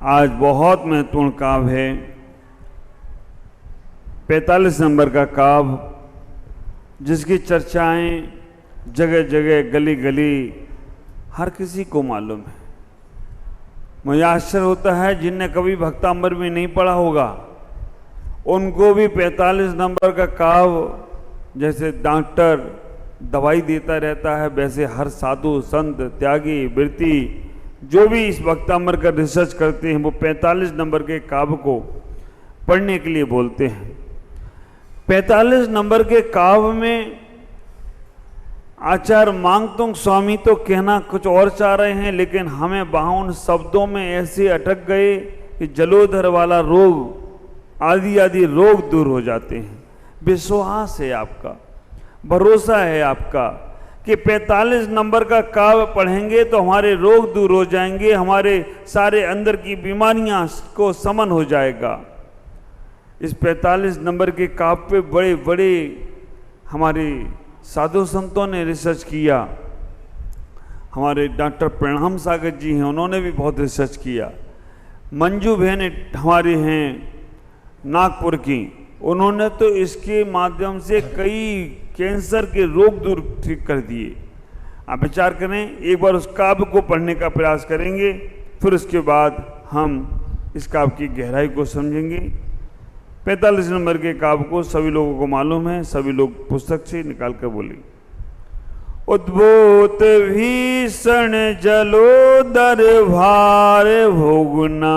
आज बहुत महत्वपूर्ण काव्य है 45 नंबर का काव्य, जिसकी चर्चाएं जगह जगह गली गली हर किसी को मालूम है। मुझे आश्चर्य होता है जिनने कभी भक्तांबर में नहीं पढ़ा होगा उनको भी 45 नंबर का काव्य जैसे डॉक्टर दवाई देता रहता है वैसे हर साधु संत त्यागी वृत्ति जो भी इस भक्तांबर का रिसर्च करते हैं वो 45 नंबर के काव्य को पढ़ने के लिए बोलते हैं। 45 नंबर के काव्य में आचार्य मांगतुंग स्वामी तो कहना कुछ और चाह रहे हैं, लेकिन हमें वहां उन शब्दों में ऐसे अटक गए कि जलोधर वाला रोग आदि आदि रोग दूर हो जाते हैं। विश्वास है आपका, भरोसा है आपका कि 45 नंबर का काव्य पढ़ेंगे तो हमारे रोग दूर हो जाएंगे, हमारे सारे अंदर की बीमारियां को शमन हो जाएगा। इस 45 नंबर के काव्य पे बड़े बड़े हमारे साधु संतों ने रिसर्च किया। हमारे डॉक्टर प्रणाम सागर जी हैं, उन्होंने भी बहुत रिसर्च किया। मंजू बहन हमारी हैं नागपुर की, उन्होंने तो इसके माध्यम से कई कैंसर के रोग दूर ठीक कर दिए। आप विचार करें, एक बार उस काव्य को पढ़ने का प्रयास करेंगे, फिर उसके बाद हम इस काव्य की गहराई को समझेंगे। 45 नंबर के काव्य को सभी लोगों को मालूम है, सभी लोग पुस्तक से निकाल कर बोले। उद्भूत भीषण जलोदर भार भोगना,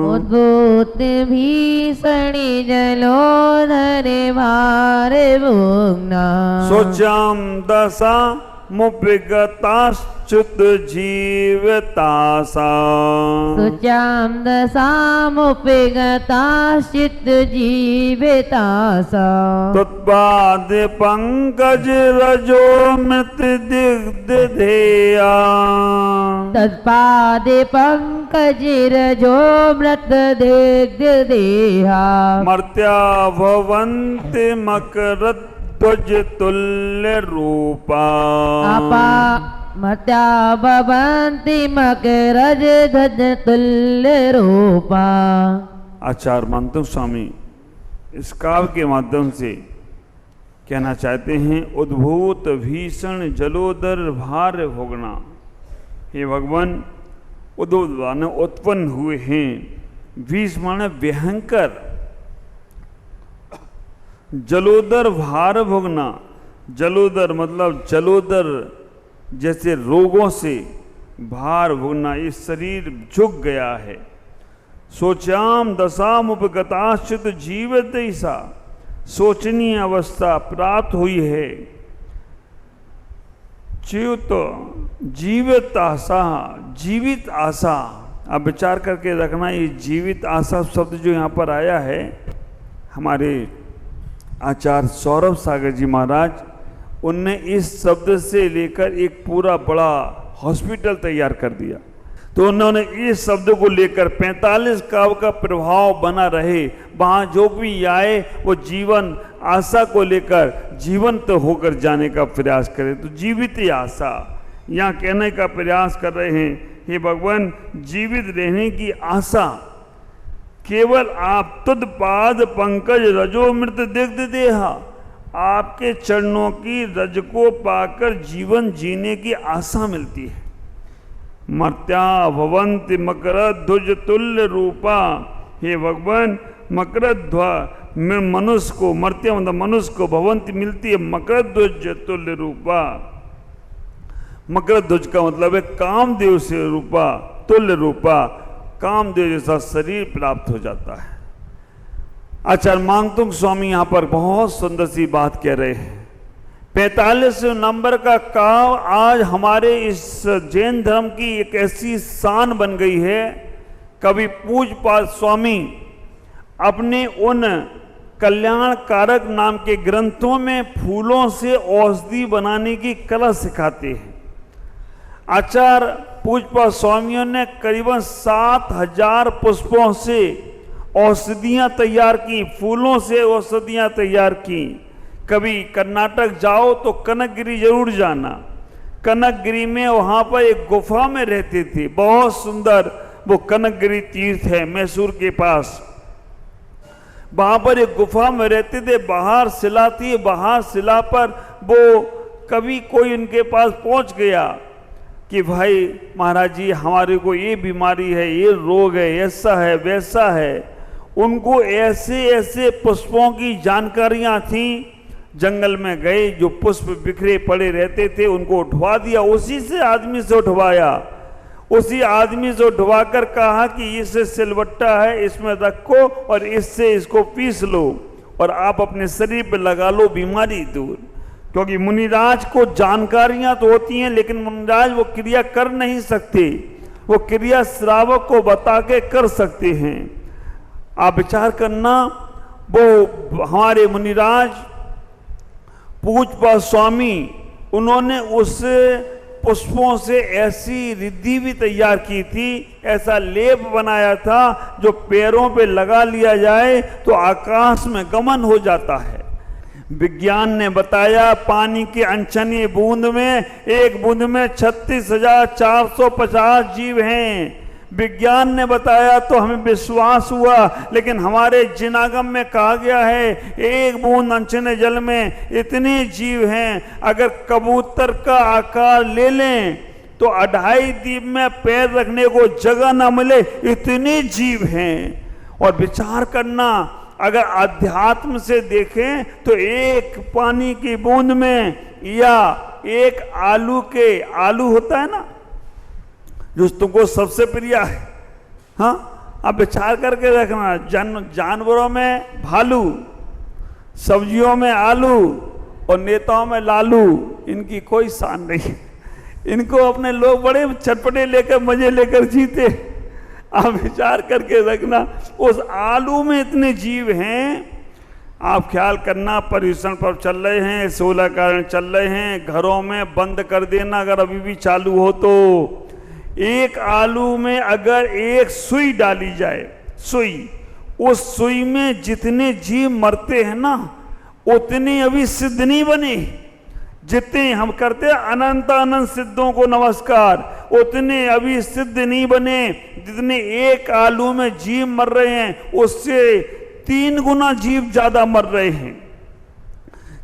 उद्भूत भीषण जलोदर भार भोगना, सोचाम दशा मुपगताश्च्युत जीवतासा, सुचाम दशामुपगताश्चित् जीवितासा, तत्पाद पंकज रजो मृत दिग्धेया, तत्पादे पंकज रजो मृत दिग्धेहा, मर्त्या भवन्ति मकरध्वज तुल्य रूपा, आपा मर्त्या भवन्ति मकरज ध्वज तुल्य रूपा। आचार्य मांगतुंग स्वामी इस काव्य के माध्यम से कहना चाहते हैं, उद्भूत भीषण जलोदर भार भोगना। हे भगवान, उद्भूत उत्पन्न हुए हैं, भीष माने भयंकर, जलोदर भार भोगना। जलोदर मतलब जलोदर जैसे रोगों से भार भोगना, ये शरीर झुक गया है। सोचाम दशाम उपगताश्चित जीवित ऐसा, सोचनीय अवस्था प्राप्त हुई है। च्युत जीवित आशा, जीवित आशा। आप विचार करके रखना, ये जीवित आशा शब्द जो यहाँ पर आया है, हमारे आचार्य सौरभ सागर जी महाराज, उनने इस शब्द से लेकर एक पूरा बड़ा हॉस्पिटल तैयार कर दिया। तो उन्होंने इस शब्द को लेकर 45 काव्य का प्रभाव बना रहे, वहाँ जो भी आए वो जीवन आशा को लेकर जीवंत होकर जाने का प्रयास करे। तो जीवित आशा यहाँ कहने का प्रयास कर रहे हैं, हे भगवान, जीवित रहने की आशा केवल आप तुद पाद पंकज रजो मृत दिग्ध देहा, आपके चरणों की रज को पाकर जीवन जीने की आशा मिलती है। मर्त्या भवन्ति मकरध्वज तुल्य रूपा, हे भगवान, मकरध्वज में मनुष्य को, मर्त्या मतलब मनुष्य को, भवन्ति मिलती है मकरध्वज तुल्य रूपा। मकरध्वज का मतलब है कामदेव से रूपा, तुल्य रूपा, कामदेव जैसा शरीर प्राप्त हो जाता है। आचार्य मांगतुंग स्वामी यहाँ पर बहुत सुंदर सी बात कह रहे हैं। 45 नंबर का काव्य आज हमारे इस जैन धर्म की एक ऐसी शान बन गई है। कभी पूज्यपाद स्वामी अपने उन कल्याण कारक नाम के ग्रंथों में फूलों से औषधि बनाने की कला सिखाते हैं। आचार्य पूज्यपाद स्वामियों ने करीबन 7000 पुष्पों से औषधियाँ तैयार की, फूलों से औषधियाँ तैयार की। कभी कर्नाटक जाओ तो कनकगिरी जरूर जाना। कनकगिरी में वहाँ पर एक गुफा में रहते थे, बहुत सुंदर वो कनकगिरी तीर्थ है मैसूर के पास। वहां पर एक गुफा में रहते थे, बाहर शिला थी, बाहर शिला पर वो कभी कोई उनके पास पहुंच गया कि भाई महाराज जी हमारे को ये बीमारी है, ये रोग है, ऐसा है वैसा है। उनको ऐसे ऐसे पुष्पों की जानकारियां थी, जंगल में गए, जो पुष्प बिखरे पड़े रहते थे उनको उठवा दिया, उसी से आदमी से उठवाया, उसी आदमी से उठवाकर कहा कि इससे सिलवट्टा है, इसमें रखो और इससे इसको पीस लो और आप अपने शरीर पे लगा लो, बीमारी दूर। क्योंकि मुनिराज को जानकारियां तो होती हैं, लेकिन मुनिराज वो क्रिया कर नहीं सकते, वो क्रिया श्रावक को बता के कर सकते हैं। आप विचार करना, वो हमारे मुनिराज पूज्यपाद स्वामी, उन्होंने उस पुष्पों से ऐसी रिद्धि भी तैयार की थी, ऐसा लेप बनाया था जो पैरों पे लगा लिया जाए तो आकाश में गमन हो जाता है। विज्ञान ने बताया पानी की अनछनी बूंद में, एक बूंद में 36,450 जीव हैं। विज्ञान ने बताया तो हमें विश्वास हुआ, लेकिन हमारे जिनागम में कहा गया है एक बूंद अनछने जल में इतने जीव हैं। अगर कबूतर का आकार ले लें तो 2.5 द्वीप में पैर रखने को जगह ना मिले, इतने जीव हैं। और विचार करना, अगर अध्यात्म से देखें तो एक पानी की बूंद में या एक आलू होता है ना जो तुमको सबसे प्रिय है, हाँ, अब विचार करके रखना, जानवरों में भालू, सब्जियों में आलू और नेताओं में लालू, इनकी कोई शान नहीं। इनको अपने लोग बड़े चटपटे लेकर मजे लेकर जीते। आप विचार करके रखना, उस आलू में इतने जीव हैं। आप ख्याल करना, प्रदूषण पर चल रहे हैं, 16 कारण चल रहे हैं, घरों में बंद कर देना अगर अभी भी चालू हो तो। एक आलू में अगर एक सुई डाली जाए, सुई, उस सुई में जितने जीव मरते हैं ना, उतने अभी सिद्ध नहीं बने। जितने हम करते हैं अनंत अनंत सिद्धों को नमस्कार, उतने अभी सिद्ध नहीं बने जितने एक आलू में जीव मर रहे हैं, उससे 3 गुना जीव ज्यादा मर रहे हैं।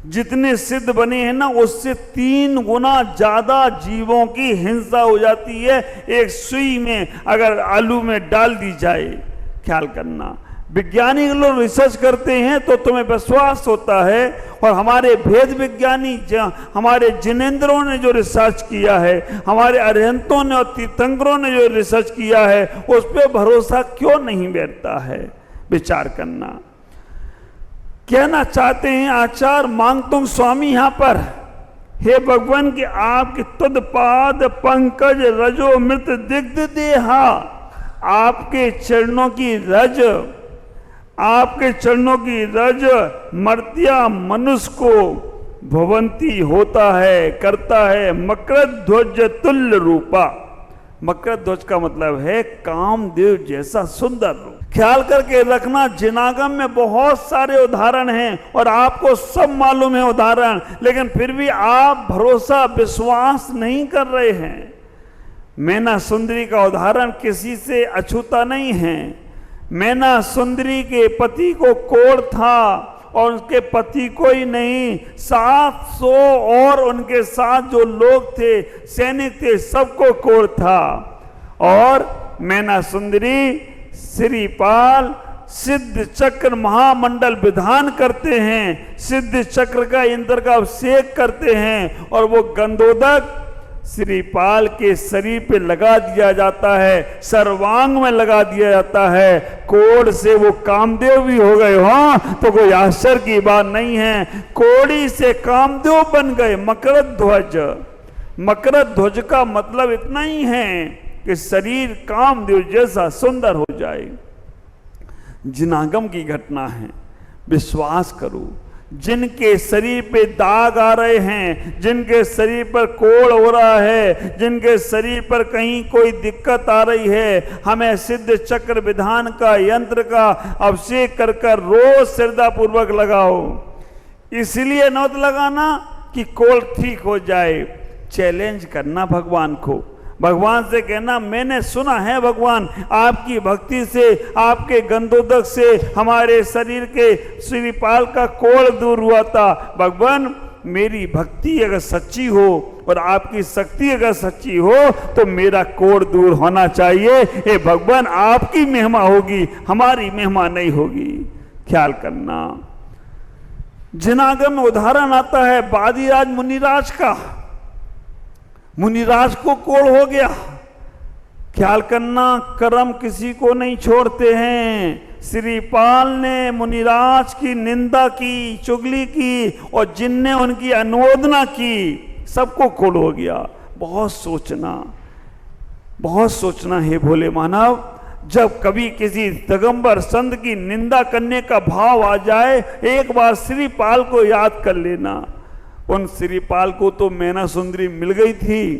जितने सिद्ध बने हैं ना, उससे 3 गुना ज्यादा जीवों की हिंसा हो जाती है एक सुई में अगर आलू में डाल दी जाए। ख्याल करना, वैज्ञानिक लोग रिसर्च करते हैं तो तुम्हें विश्वास होता है, और हमारे भेद विज्ञानी, हमारे जिनेंद्रों ने जो रिसर्च किया है, हमारे अरिहंतों ने और तीर्थंकरों ने जो रिसर्च किया है, उस पर भरोसा क्यों नहीं बैठता है? विचार करना। कहना चाहते हैं आचार्य मांगतुंग स्वामी यहाँ पर, हे भगवान कि आपकी तुद पाद पंकज रजो मृत दिग्ध देहा, आपके चरणों की रज, आपके चरणों की रज मर्त्या मनुष्य को भवंती होता है, करता है मकर ध्वज तुल्य रूपा। मकर ध्वज का मतलब है कामदेव जैसा सुंदर रूप। ख्याल करके रखना, जिनागम में बहुत सारे उदाहरण हैं और आपको सब मालूम है उदाहरण, लेकिन फिर भी आप भरोसा विश्वास नहीं कर रहे हैं। मैना सुंदरी का उदाहरण किसी से अछूता नहीं है। मैना सुंदरी के पति को कोढ़ था और उसके पति को ही नहीं, 700 और उनके साथ जो लोग थे, सैनिक थे, सबको कोढ़ था। और मैना सुंदरी श्रीपाल सिद्ध चक्र महामंडल विधान करते हैं, सिद्ध चक्र का इंद्र का अभिषेक करते हैं, और वो गंधोदक श्रीपाल के शरीर पे लगा दिया जाता है, सर्वांग में लगा दिया जाता है। कोढ़ से वो कामदेव भी हो गए, हाँ, तो कोई आश्चर्य की बात नहीं है। कोढ़ी से कामदेव बन गए। मकर ध्वज, मकर ध्वज का मतलब इतना ही है कि शरीर कामदेव जैसा सुंदर हो जाए। जिनागम की घटना है, विश्वास करो। जिनके शरीर पे दाग आ रहे हैं, जिनके शरीर पर कोढ़ हो रहा है, जिनके शरीर पर कहीं कोई दिक्कत आ रही है, हमें सिद्ध चक्र विधान का यंत्र का अभिषेक कर कर रोज श्रद्धा पूर्वक लगाओ। इसलिए नौत लगाना कि कोढ़ ठीक हो जाए। चैलेंज करना भगवान को, भगवान से कहना मैंने सुना है भगवान आपकी भक्ति से, आपके गंधोदक से हमारे शरीर के श्रीपाल का कोढ़ दूर हुआ था। भगवान मेरी भक्ति अगर सच्ची हो और आपकी शक्ति अगर सच्ची हो तो मेरा कोढ़ दूर होना चाहिए। हे भगवान आपकी महिमा होगी, हमारी महिमा नहीं होगी। ख्याल करना। जिनागम में उदाहरण आता है बादीराज मुनिराज का। मुनिराज को कोढ़ हो गया। ख्याल करना, कर्म किसी को नहीं छोड़ते हैं। श्रीपाल ने मुनिराज की निंदा की, चुगली की और जिनने उनकी अनुमोदना की सबको कोढ़ हो गया। बहुत सोचना है भोले मानव। जब कभी किसी दिगंबर संत की निंदा करने का भाव आ जाए, एक बार श्रीपाल को याद कर लेना। उन श्रीपाल को तो मैना सुंदरी मिल गई थी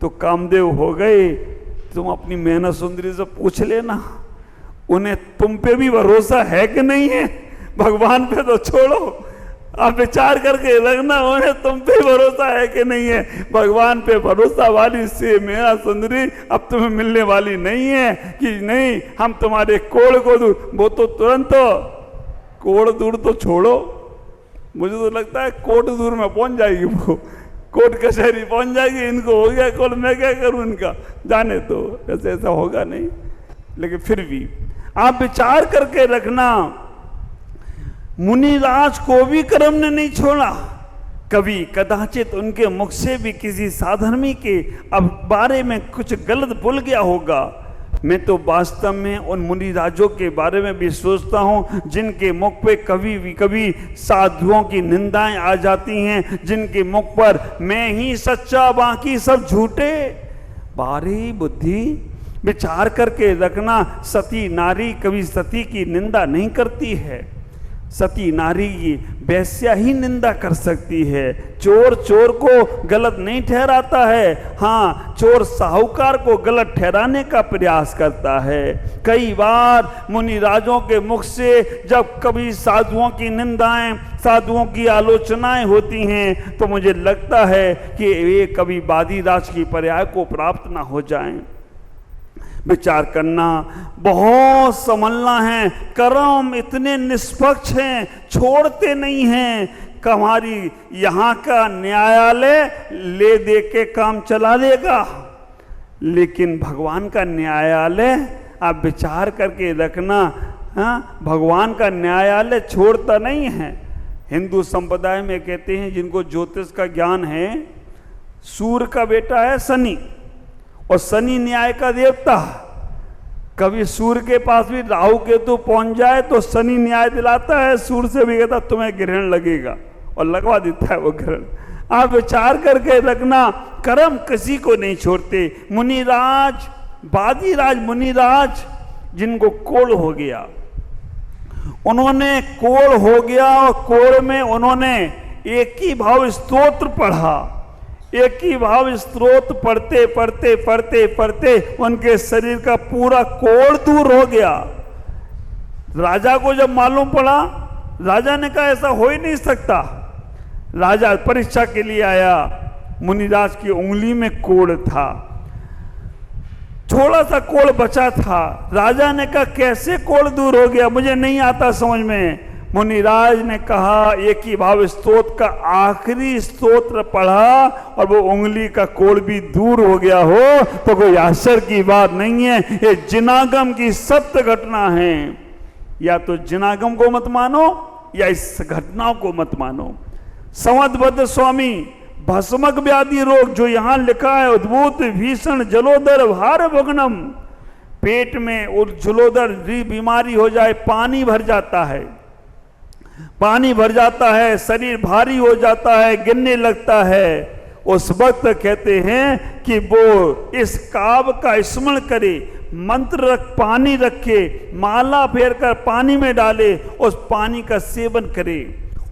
तो कामदेव हो गए। तुम अपनी मैना सुंदरी से पूछ लेना उन्हें तुम पे भी भरोसा है कि नहीं है। भगवान पे तो छोड़ो, आप विचार करके रखना उन्हें तुम पे भरोसा है कि नहीं है। भगवान पे भरोसा वाली से मैना सुंदरी अब तुम्हें मिलने वाली नहीं है कि नहीं हम तुम्हारे कोढ़ को दूर, वो तो तुरंत कोढ़ दूर तो छोड़ो, मुझे तो लगता है कोर्ट दूर में पहुंच जाएगी, वो कोर्ट कचहरी पहुंच जाएगी। इनको हो गया कोल, मैं क्या करूं इनका, जाने तो ऐसा होगा नहीं। लेकिन फिर भी आप विचार करके रखना, मुनिराज को भी कर्म ने नहीं छोड़ा। कभी कदाचित उनके मुख से भी किसी साधर्मी के अब बारे में कुछ गलत बोल गया होगा। मैं तो वास्तव में उन मुनिराजों के बारे में भी सोचता हूँ जिनके मुख पे कभी साधुओं की निंदाएं आ जाती हैं, जिनके मुख पर मैं ही सच्चा बाकी सब झूठे। बारी बुद्धि विचार करके रखना, सती नारी कभी सती की निंदा नहीं करती है। सती नारी की वैश्या ही निंदा कर सकती है। चोर चोर को गलत नहीं ठहराता है, हाँ चोर साहूकार को गलत ठहराने का प्रयास करता है। कई बार मुनिराजों के मुख से जब कभी साधुओं की निंदाएं, साधुओं की आलोचनाएं होती हैं तो मुझे लगता है कि वे कभी बादीराज की पर्याय को प्राप्त ना हो जाएं। विचार करना, बहुत संभलना है। कर्म इतने निष्पक्ष हैं, छोड़ते नहीं हैं। हमारी यहाँ का न्यायालय ले दे के काम चला देगा, लेकिन भगवान का न्यायालय आप विचार करके रखना, हाँ भगवान का न्यायालय छोड़ता नहीं है। हिंदू संप्रदाय में कहते हैं जिनको ज्योतिष का ज्ञान है, सूर्य का बेटा है शनि और शनि न्याय का देवता। कभी सूर्य के पास भी राहु केतु पहुंच जाए तो शनि न्याय दिलाता है, सूर्य से भी कहता तुमहें ग्रहण लगेगा और लगवा देता है वो ग्रहण। आप विचार करके रखना, कर्म किसी को नहीं छोड़ते। मुनिराज, बादीराज मुनिराज जिनको कोढ़ हो गया, उन्होंने कोढ़ हो गया और कोढ़ में उन्होंने एक ही भाव स्तोत्र पढ़ा। एक ही भाव स्त्रोत पढ़ते पढ़ते पढ़ते पढ़ते उनके शरीर का पूरा कोढ़ दूर हो गया। राजा को जब मालूम पड़ा, राजा ने कहा ऐसा हो ही नहीं सकता। राजा परीक्षा के लिए आया, मुनिराज की उंगली में कोढ़ था, थोड़ा सा कोढ़ बचा था। राजा ने कहा कैसे कोढ़ दूर हो गया, मुझे नहीं आता समझ में। मुनिराज ने कहा एक ही भाव स्तोत्र का आखिरी स्तोत्र पढ़ा और वो उंगली का कोढ़ भी दूर हो गया हो तो कोई आश्चर्य की बात नहीं है। ये जिनागम की सत्य घटना है। या तो जिनागम को मत मानो या इस घटनाओं को मत मानो। संवतबद्ध स्वामी भस्मक व्याधि रोग जो यहाँ लिखा है, उद्भूत भीषण जलोदर भार भग्नम, पेट में जलोदर बीमारी हो जाए, पानी भर जाता है, पानी भर जाता है, शरीर भारी हो जाता है, गिरने लगता है। उस वक्त कहते हैं कि वो इस काव का स्मरण करे, मंत्र रख, पानी रखे, माला फेर कर पानी में डाले, उस पानी का सेवन करे,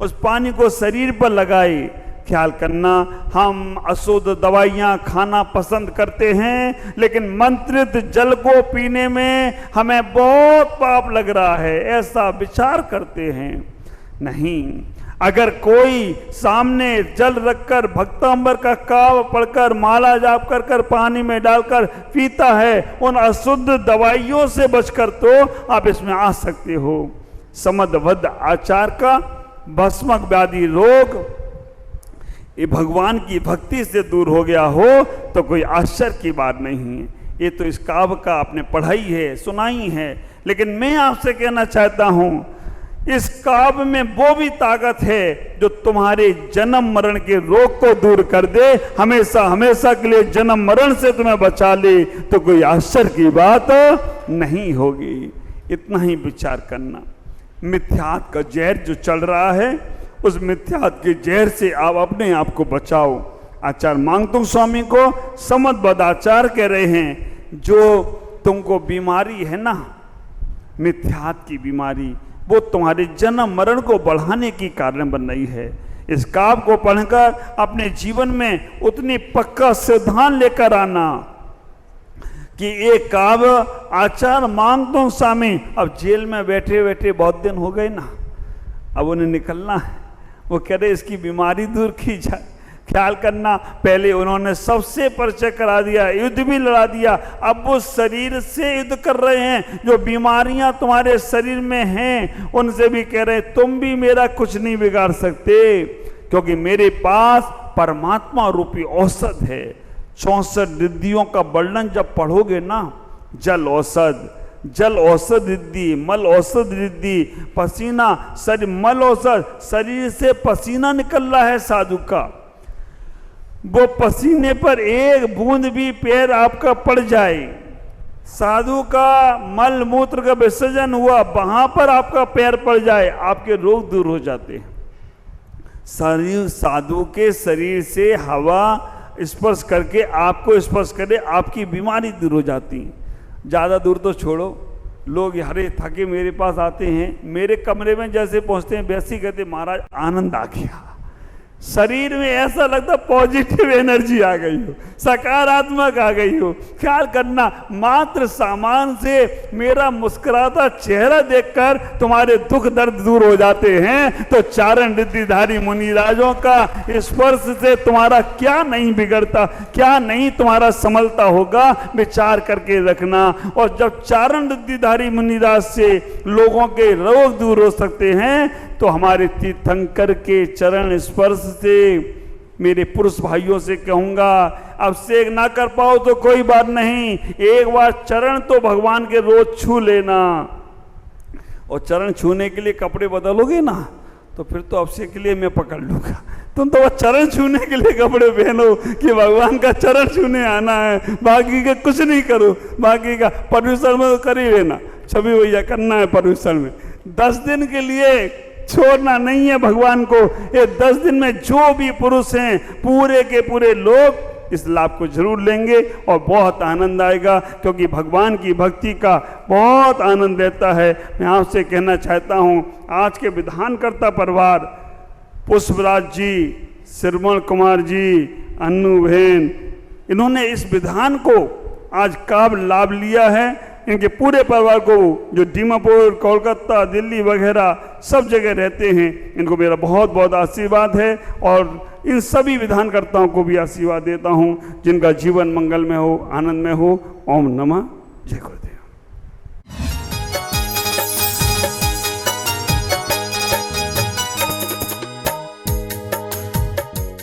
उस पानी को शरीर पर लगाए। ख्याल करना, हम अशुद्ध दवाइयाँ खाना पसंद करते हैं, लेकिन मंत्रित जल को पीने में हमें बहुत पाप लग रहा है, ऐसा विचार करते हैं। नहीं, अगर कोई सामने जल रखकर भक्तांबर का काव पढ़कर माला जाप कर कर पानी में डालकर पीता है उन अशुद्ध दवाइयों से बचकर तो आप इसमें आ सकते हो। समदवद आचार का भस्मक व्याधि रोग ये भगवान की भक्ति से दूर हो गया हो तो कोई आश्चर्य की बात नहीं है। ये तो इस काव्य का आपने पढ़ाई है, सुनाई है, लेकिन मैं आपसे कहना चाहता हूं इस काव्य में वो भी ताकत है जो तुम्हारे जन्म मरण के रोग को दूर कर दे, हमेशा हमेशा के लिए जन्म मरण से तुम्हें बचा ले, तो कोई आश्चर्य की बात नहीं होगी। इतना ही विचार करना। मिथ्यात का जहर जो चल रहा है उस मिथ्यात के जहर से आप अपने आप को बचाओ। आचार्य मांगतुंग स्वामी को समदबद्ध आचार कह रहे हैं, जो तुमको बीमारी है ना मिथ्यात की बीमारी, वो तुम्हारे जन्म मरण को बढ़ाने की कारण बन रही है। इस काव्य को पढ़कर अपने जीवन में उतनी पक्का सिद्धांत लेकर आना कि एक काव्य आचार्य मांगतुंग स्वामी अब जेल में बैठे बैठे बहुत दिन हो गए ना, अब उन्हें निकलना है। वो कह रहे इसकी बीमारी दूर की जाए। ख्याल करना, पहले उन्होंने सबसे परिचय करा दिया, युद्ध भी लड़ा दिया, अब वो शरीर से युद्ध कर रहे हैं। जो बीमारियां तुम्हारे शरीर में हैं उनसे भी कह रहे तुम भी मेरा कुछ नहीं बिगाड़ सकते, क्योंकि मेरे पास परमात्मा रूपी औषध है। 64 रिद्धियों का वर्णन जब पढ़ोगे ना, जल औषध रिद्धि, मल औषध रिद्धि, पसीना शरीर, मल औषध शरीर से पसीना निकल रहा है साधु का, वो पसीने पर एक बूंद भी पैर आपका पड़ जाए, साधु का मल मूत्र का विसर्जन हुआ वहां पर आपका पैर पड़ जाए, आपके रोग दूर हो जाते हैं। शरीर साधु के शरीर से हवा स्पर्श करके आपको स्पर्श करे, आपकी बीमारी दूर हो जाती है। ज़्यादा दूर तो छोड़ो, लोग हरे थके मेरे पास आते हैं, मेरे कमरे में जैसे पहुंचते हैं वैसे ही कहते महाराज आनंद आ गया, शरीर में ऐसा लगता पॉजिटिव एनर्जी आ गई हो, सकारात्मक आ गई हो। ख्याल करना, मात्र सामान से मेरा मुस्कुराता चेहरा देखकर तुम्हारे दुख दर्द दूर हो जाते हैं, तो चारण रिद्धिधारी मुनिराजों का स्पर्श से तुम्हारा क्या नहीं बिगड़ता, क्या नहीं तुम्हारा संभलता होगा, विचार करके रखना। और जब चारण रिद्धिधारी मुनिराज से लोगों के रोग दूर हो सकते हैं तो हमारे तीर्थंकर के चरण स्पर्श से मेरे पुरुष भाइयों से कहूंगा, अभिषेक ना कर पाओ तो कोई बात नहीं, एक बार चरण तो भगवान के रोज छू लेना। और चरण छूने के लिए कपड़े बदलोगे ना तो फिर तो अभिषेक के लिए मैं पकड़ लूंगा। तुम तो बस चरण छूने के लिए कपड़े पहनो कि भगवान का चरण छूने आना है, बाकी का कुछ नहीं करो, बाकी का परमेश्वर में तो कर ही लेना, छवि भैया करना है परमेश्वर में। 10 दिन के लिए छोड़ना नहीं है भगवान को। ये 10 दिन में जो भी पुरुष हैं पूरे के पूरे लोग इस लाभ को जरूर लेंगे और बहुत आनंद आएगा, क्योंकि भगवान की भक्ति का बहुत आनंद देता है। मैं आपसे कहना चाहता हूँ, आज के विधानकर्ता परिवार पुष्पराज जी, श्रवण कुमार जी, अन्नू बहन, इन्होंने इस विधान को आज काव्य लाभ लिया है। इनके पूरे परिवार को जो दीमापुर, कोलकाता, दिल्ली वगैरह सब जगह रहते हैं, इनको मेरा बहुत बहुत आशीर्वाद है। और इन सभी विधानकर्ताओं को भी आशीर्वाद देता हूँ, जिनका जीवन मंगल में हो, आनंद में हो। ओम नमः जय गुरुदेव।